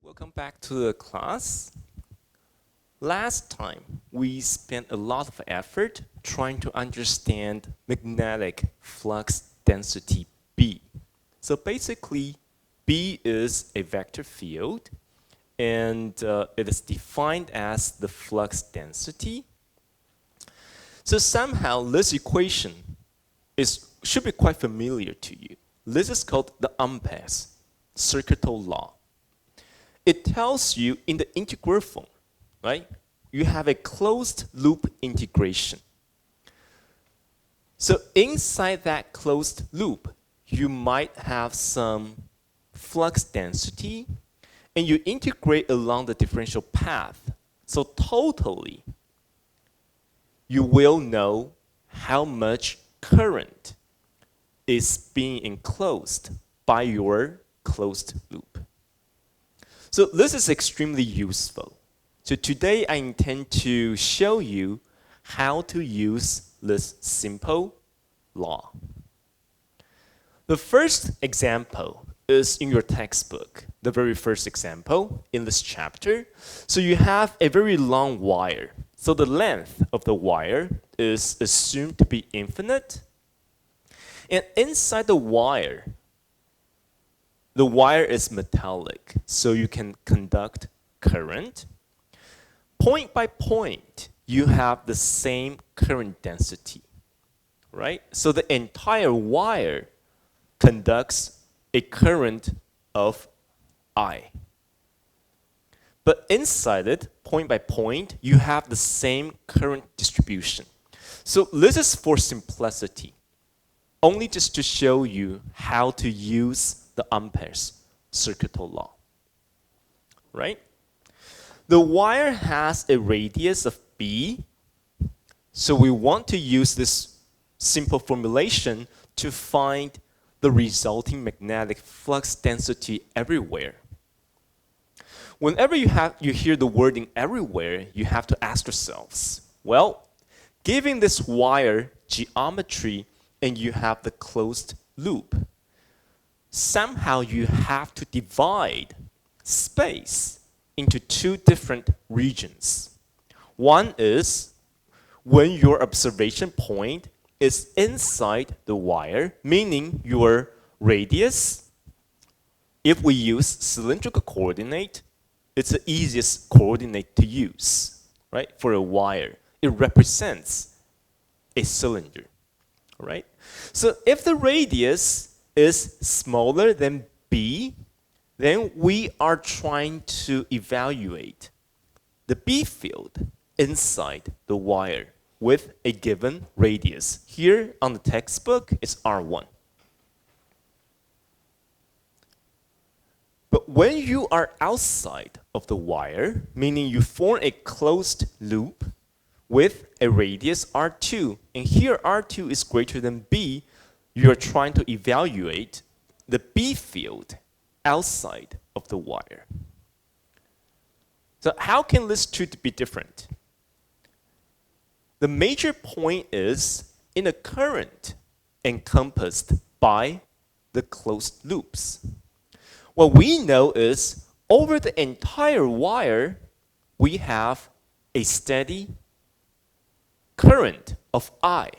Welcome back to the class. Last time, we spent a lot of effort trying to understand magnetic flux density B. So basically, B is a vector field, and it is defined as the flux density. So somehow, this equation should be quite familiar to you. This is called the Pes Circuital Law. It tells you in the integral form, right? You have a closed loop integration. So inside that closed loop, you might have some flux density, and you integrate along the differential path. So totally, you will know how much current is being enclosed by your closed loop. So this is extremely useful. So today I intend to show you how to use this simple law. The first example is in your textbook, the very first example in this chapter. So you have a very long wire. So the length of the wire is assumed to be infinite. And inside the wire is metallic, so you can conduct current. Point by point, you have the same current density, right? So the entire wire conducts a current of I. But inside it, point by point, you have the same current distribution. So this is for simplicity, only just to show you how to use the Ampere's circuital law, right? The wire has a radius of B, so we want to use this simple formulation to find the resulting magnetic flux density everywhere. Whenever you hear the wording everywhere, you have to ask yourselves, well, given this wire geometry and you have the closed loop, somehow you have to divide space into two different regions. One is when your observation point is inside the wire, meaning your radius. If we use cylindrical coordinate, it's the easiest coordinate to use, right? For a wire, it represents a cylinder, right? So if the radius is smaller than B, then we are trying to evaluate the B field inside the wire with a given radius. Here on the textbook, it's R1. But when you are outside of the wire, meaning you form a closed loop with a radius R2, and here R2 is greater than B, you're trying to evaluate the B field outside of the wire. So how can these two be different? The major point is in a current encompassed by the closed loops. What we know is over the entire wire, we have a steady current of I.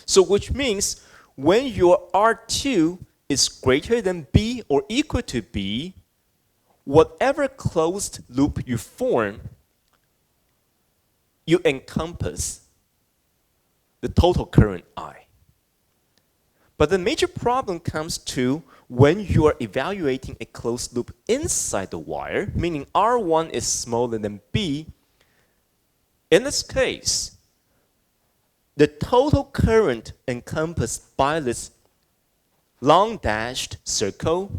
So which means when your R2 is greater than B or equal to B, whatever closed loop you form, you encompass the total current I. But the major problem comes to when you are evaluating a closed loop inside the wire, meaning R1 is smaller than B. In this case, the total current encompassed by this long dashed circle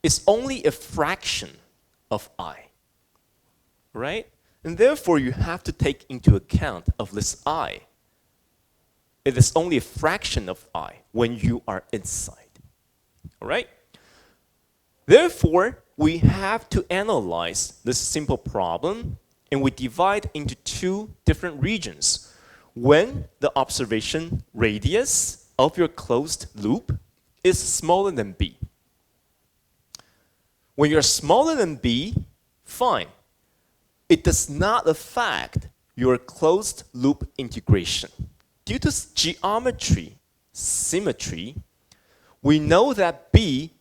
is only a fraction of I, right? And therefore, you have to take into account of this I. It is only a fraction of I when you are inside, all right? Therefore, we have to analyze this simple problem, and we divide into two different regions. When the observation radius of your closed loop is smaller than B. When you're smaller than B, fine. It does not affect your closed loop integration. Due to geometry, symmetry, we know that B,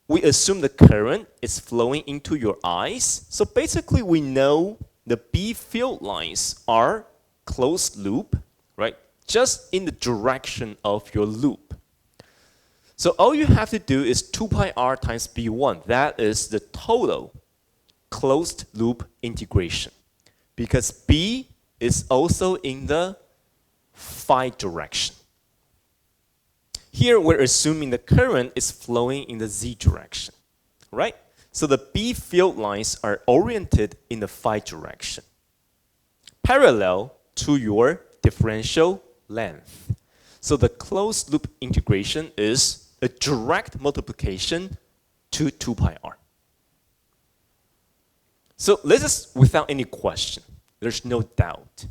we assume the current is flowing into your eyes. So basically we know the B field lines are closed loop, right? Just in the direction of your loop. So all you have to do is 2 pi r times B1. That is the total closed loop integration. Because B is also in the phi direction. Here we're assuming the current is flowing in the z direction, right? So the B field lines are oriented in the phi direction, parallel to your differential length. So the closed loop integration is a direct multiplication to 2 pi r. So this is without any question. There's no doubt.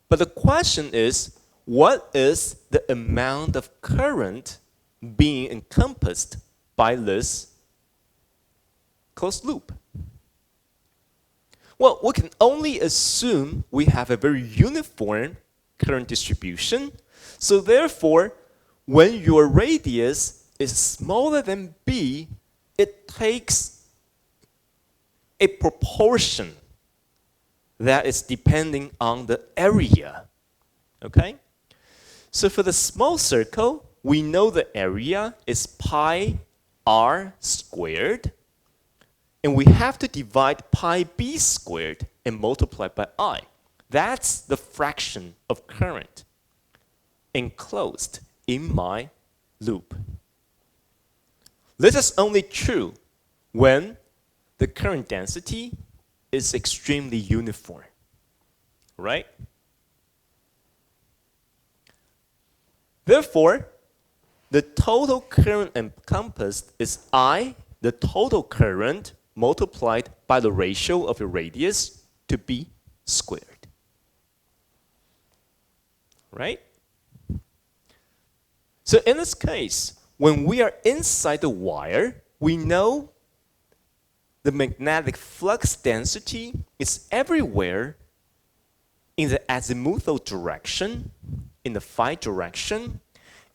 But the question is, what is the amount of current being encompassed by this closed loop? Well, we can only assume we have a very uniform current distribution. So therefore, when your radius is smaller than B, it takes a proportion that is depending on the area. Okay? So for the small circle, we know the area is pi r squared, and we have to divide pi b squared and multiply by I. That's the fraction of current enclosed in my loop. This is only true when the current density is extremely uniform, right? Therefore, the total current encompassed is I, the total current, multiplied by the ratio of the radius to B squared. Right? So in this case, when we are inside the wire, we know the magnetic flux density is everywhere in the azimuthal direction, in the phi direction,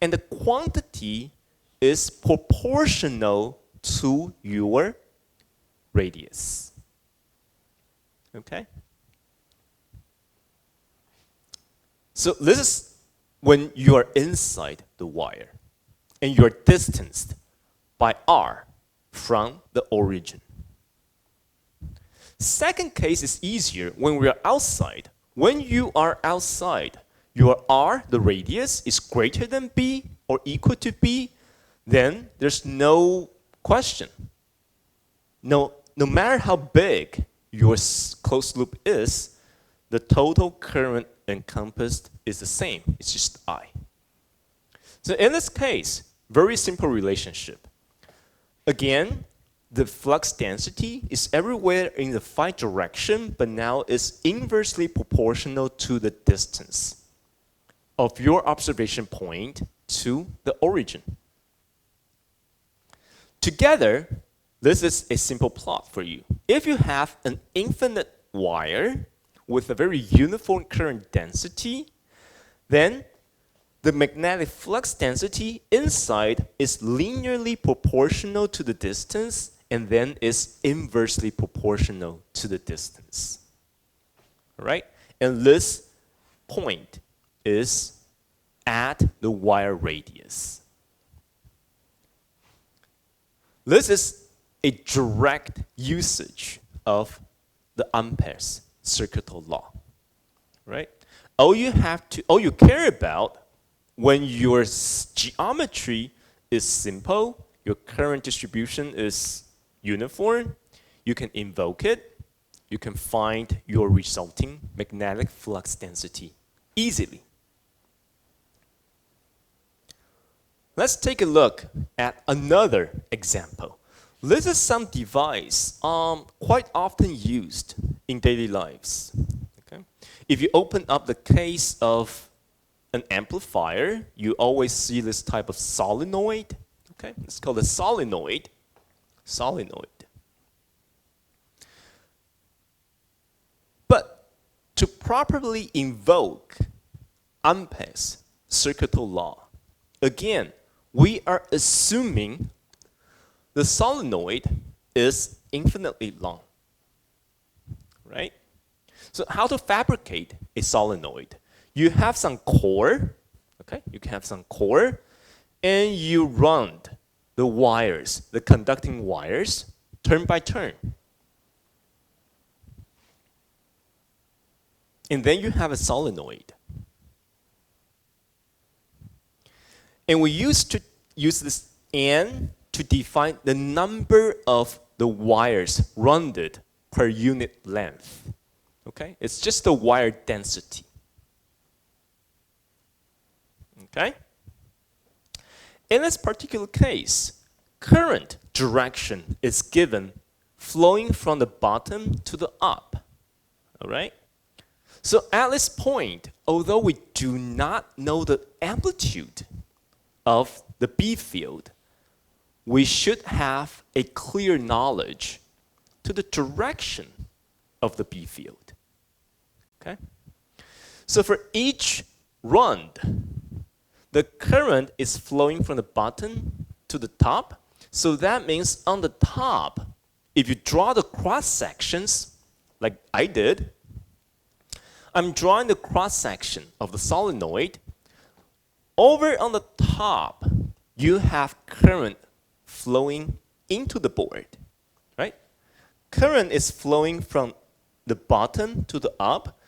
and the quantity is proportional to your radius. Okay? So this is when you are inside the wire and you're distanced by r from the origin. Second case is easier when we are outside. When you are outside, your r, the radius, is greater than b or equal to b, then there's no question. No matter how big your closed loop is, the total current encompassed is the same. It's just I. So in this case, very simple relationship. Again, the flux density is everywhere in the phi direction, but now is inversely proportional to the distance of your observation point to the origin. Together, this is a simple plot for you. If you have an infinite wire with a very uniform current density, then the magnetic flux density inside is linearly proportional to the distance and then is inversely proportional to the distance. All right? And this point is at the wire radius. This is a direct usage of the Ampere's Circuital Law, right? All you care about when your geometry is simple, your current distribution is uniform, you can invoke it, you can find your resulting magnetic flux density easily. Let's take a look at another example. This is some device quite often used in daily lives. Okay? If you open up the case of an amplifier, you always see this type of solenoid. Okay? It's called a solenoid. Solenoid. to properly invoke Ampere's circuital law, again, we are assuming the solenoid is infinitely long, right? So how to fabricate a solenoid? You have some core, okay? You can have some core, and you run the wires, the conducting wires, turn by turn. And then you have a solenoid. And we used to use this N to define the number of the wires run per unit length. Okay? It's just the wire density. Okay? In this particular case, current direction is given flowing from the bottom to the up. All right? So at this point, although we do not know the amplitude of the B field, we should have a clear knowledge to the direction of the B field. Okay? So for each run, the current is flowing from the bottom to the top. So that means on the top, if you draw the cross sections, like I did, I'm drawing the cross section of the solenoid. Over on the top, you have current flowing into the board, right? Current is flowing from the bottom to the up,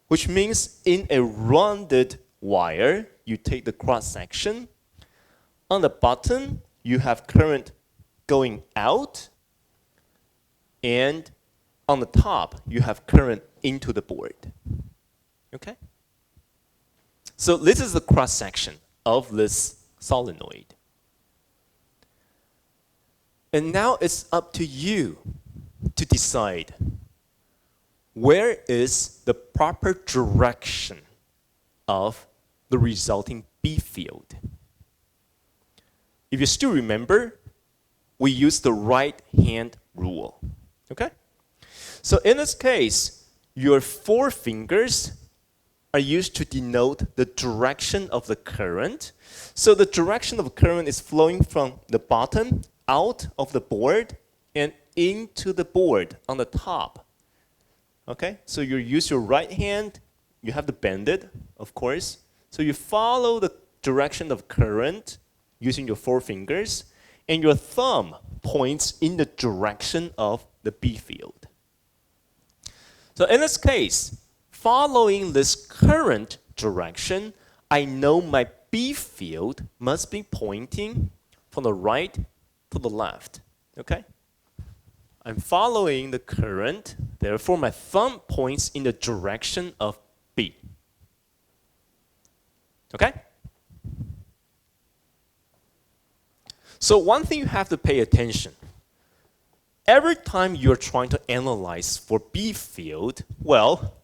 which means in a rounded wire, you take the cross section. On the bottom, you have current going out, and on the top, you have current into the board. Okay? So this is the cross section of this solenoid. And now it's up to you to decide where is the proper direction of the resulting B field. If you still remember, we use the right hand rule. Okay? So in this case, your four fingers are used to denote the direction of the current. So the direction of the current is flowing from the bottom out of the board and into the board on the top. Okay? So you use your right hand, you have to bend it, of course. So you follow the direction of current using your four fingers, and your thumb points in the direction of the B field. So in this case, following this current direction, I know my B field must be pointing from the right to the left. Okay? I'm following the current, therefore my thumb points in the direction of B. Okay? So one thing you have to pay attention. Every time you're trying to analyze for B field, well,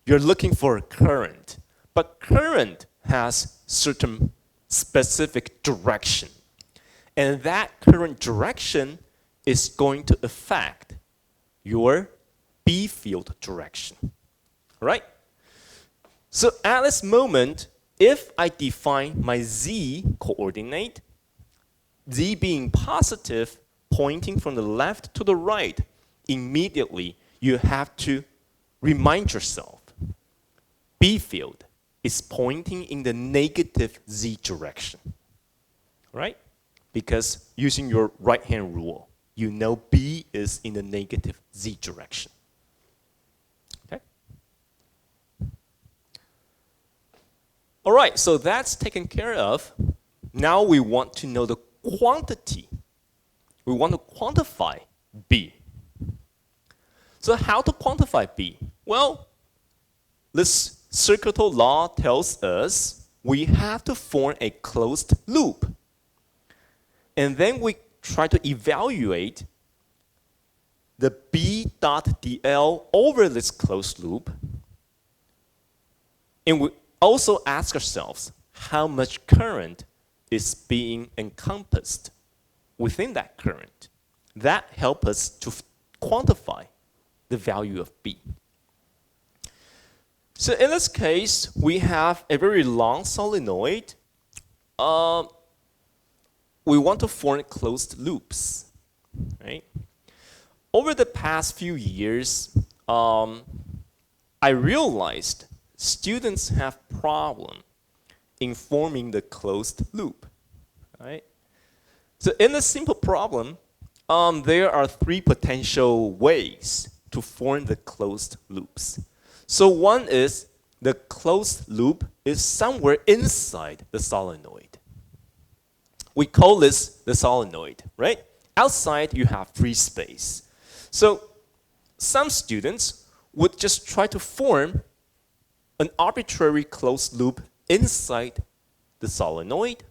you're looking for a current. But current has certain specific direction. And that current direction is going to affect your B field direction. Right? So at this moment, if I define my Z coordinate, Z being positive, pointing from the left to the right, immediately you have to remind yourself, B field is pointing in the negative Z direction, right? Because using your right hand rule, you know B is in the negative Z direction. Okay? All right, so that's taken care of. Now we want to know the quantity. We want to quantify B. So how to quantify B? Well, this circuital law tells us we have to form a closed loop. And then we try to evaluate the B dot dl over this closed loop. And we also ask ourselves how much current is being encompassed within that current. That helps us to quantify the value of B. So in this case, we have a very long solenoid. We want to form closed loops, right? Over the past few years, I realized students have problem in forming the closed loop, right? So in a simple problem, there are three potential ways to form the closed loops. So one is the closed loop is somewhere inside the solenoid. We call this the solenoid, right? Outside, you have free space. So some students would just try to form an arbitrary closed loop inside the solenoid.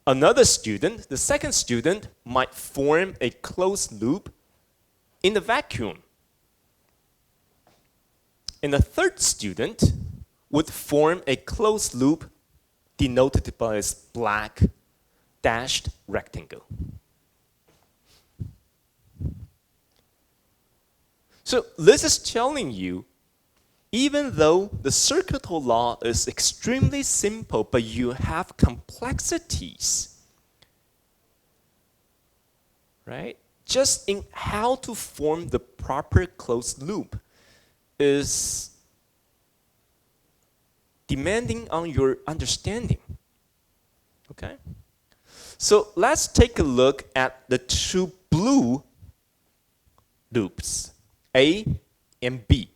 Another student, the second student, might form a closed loop in the vacuum. And the third student would form a closed loop denoted by this black dashed rectangle. So this is telling you, even though the circuital law is extremely simple, but you have complexities, right? Just in how to form the proper closed loop is demanding on your understanding, okay? So let's take a look at the two blue loops, A and B.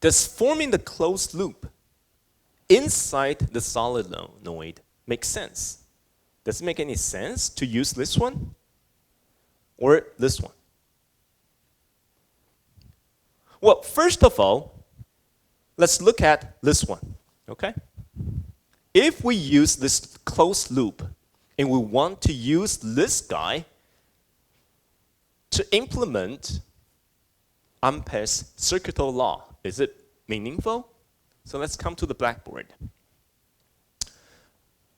Does forming the closed loop inside the solenoid make sense? Does it make any sense to use this one or this one? Well, first of all, let's look at this one, okay? If we use this closed loop and we want to use this guy to implement Ampere's circuital law, is it meaningful? So let's come to the blackboard.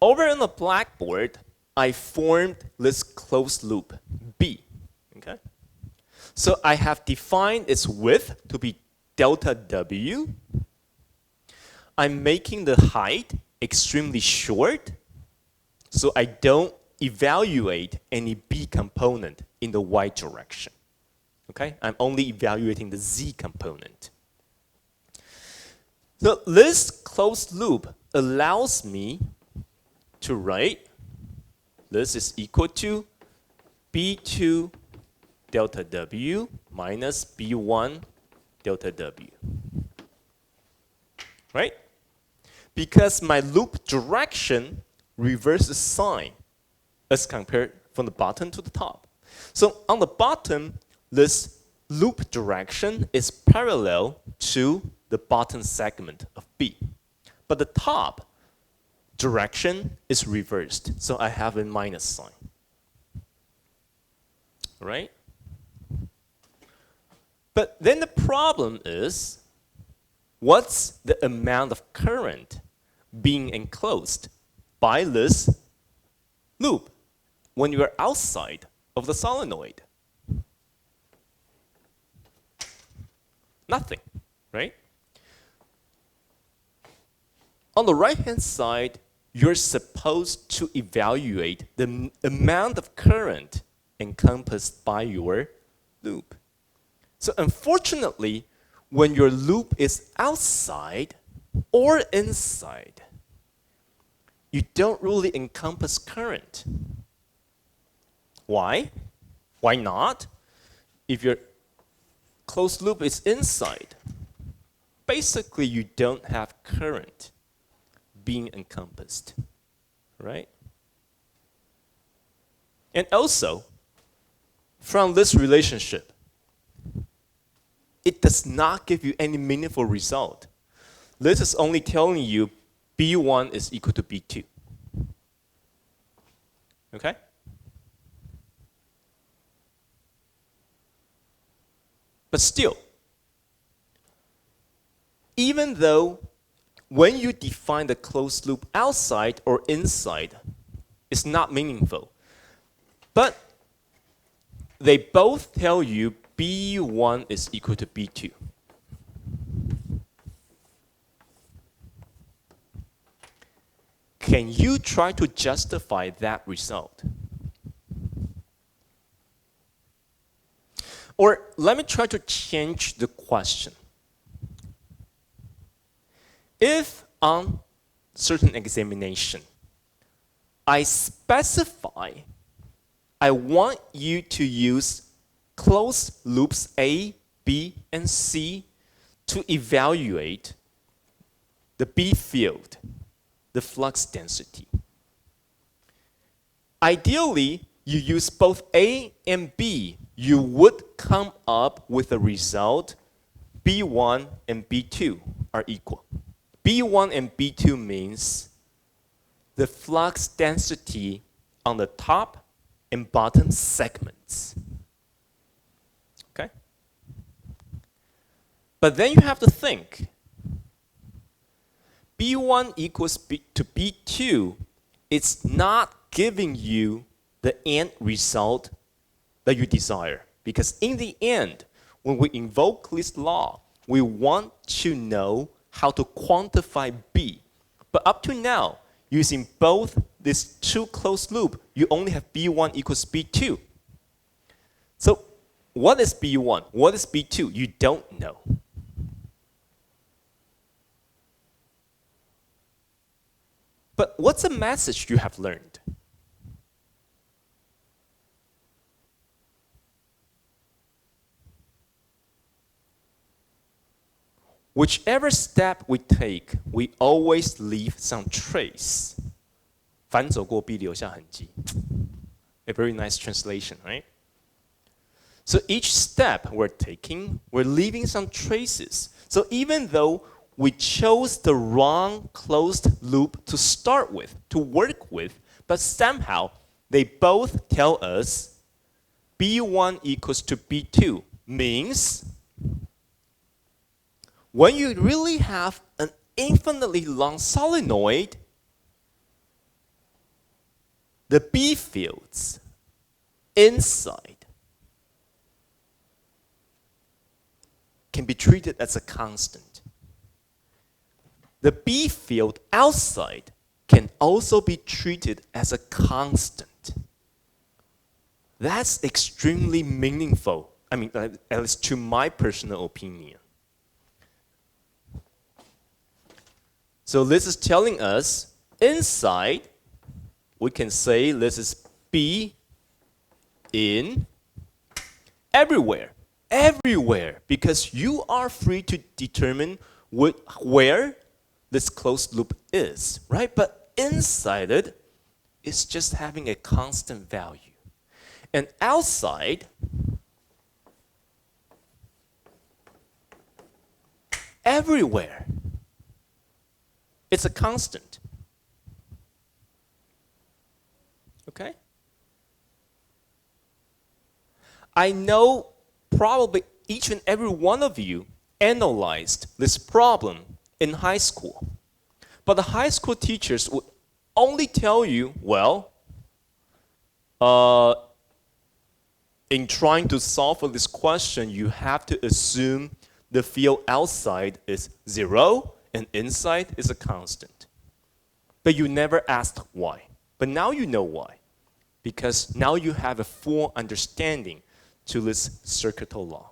Over on the blackboard, I formed this closed loop, B, okay? So I have defined its width to be delta W. I'm making the height extremely short, so I don't evaluate any B component in the y direction, okay? I'm only evaluating the Z component. So this closed loop allows me to write this is equal to B2 delta W minus B1 delta W, right? Because my loop direction reverses sign as compared from the bottom to the top. So on the bottom, this loop direction is parallel to the bottom segment of B. But the top direction is reversed, so I have a minus sign, right? But then the problem is, what's the amount of current being enclosed by this loop when you are outside of the solenoid? Nothing, right? On the right-hand side, you're supposed to evaluate the amount of current encompassed by your loop. So unfortunately, when your loop is outside or inside, you don't really encompass current. Why? Why not? If your closed loop is inside, basically you don't have current being encompassed, right? And also, from this relationship, it does not give you any meaningful result. This is only telling you B1 is equal to B2. Okay? But still, even though when you define the closed loop outside or inside, it's not meaningful. But they both tell you B1 is equal to B2. Can you try to justify that result? Or let me try to change the question. If on certain examination, I specify I want you to use closed loops A, B, and C to evaluate the B field, the flux density. Ideally, you use both A and B. You would come up with a result B1 and B2 are equal. B1 and B2 means the flux density on the top and bottom segments. Okay? But then you have to think. B1 equals to B2, it's not giving you the end result that you desire. Because in the end, when we invoke this law, we want to know how to quantify B. But up to now, using both these two closed loops, you only have B1 equals B2. So what is B1? What is B2? You don't know. But what's the message you have learned? Whichever step we take, we always leave some trace. 反走过必留下痕迹. A very nice translation, right? So each step we're taking, we're leaving some traces. So even though we chose the wrong closed loop to start with, to work with, but somehow they both tell us B1 equals to B2 means when you really have an infinitely long solenoid, the B fields inside can be treated as a constant. The B field outside can also be treated as a constant. That's extremely meaningful. I mean, at least to my personal opinion. So this is telling us inside, we can say this is B in everywhere. Everywhere, because you are free to determine where this closed loop is, right? But inside it, it's just having a constant value. And outside, everywhere, it's a constant. Okay? I know probably each and every one of you analyzed this problem in high school. But the high school teachers would only tell you, well, in trying to solve for this question, you have to assume the field outside is 0 and inside is a constant. But you never asked why. But now you know why. Because now you have a full understanding to this circuital law.